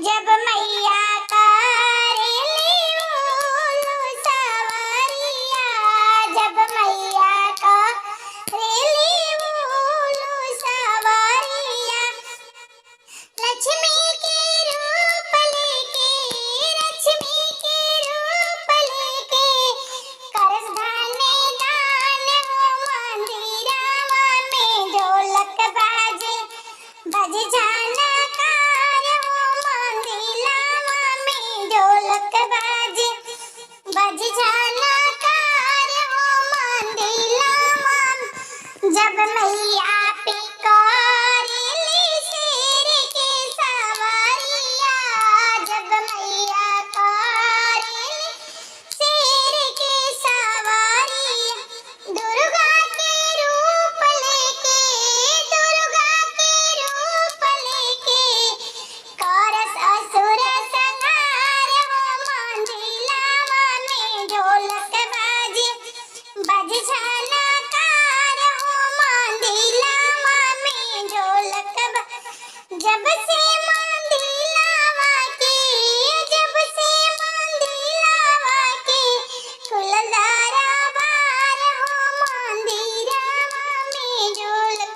जब मैया करेली उलू सवरिया, जब मैया करेली उलू सवरिया, लक्ष्मी के रूप लेके, लक्ष्मी के रूप लेके, करस धाने दान हो मंदिरवा में, ढोलक बाजे बज जाना कार हो मंदिरवा में, ढोलक बाजे बज जाना कार हो मंदिरवा में। जब मैया पे करेली शेर के सवरिया, जब मैया करेली शेर के सवरिया, दुर्गा के रूप लेके, दुर्गा के रूप लेके, करस असुर संहार हो मंदिरवा में, ढोलक बाजे बज जाना कार हो मंदिरवा में, ढोलक जब से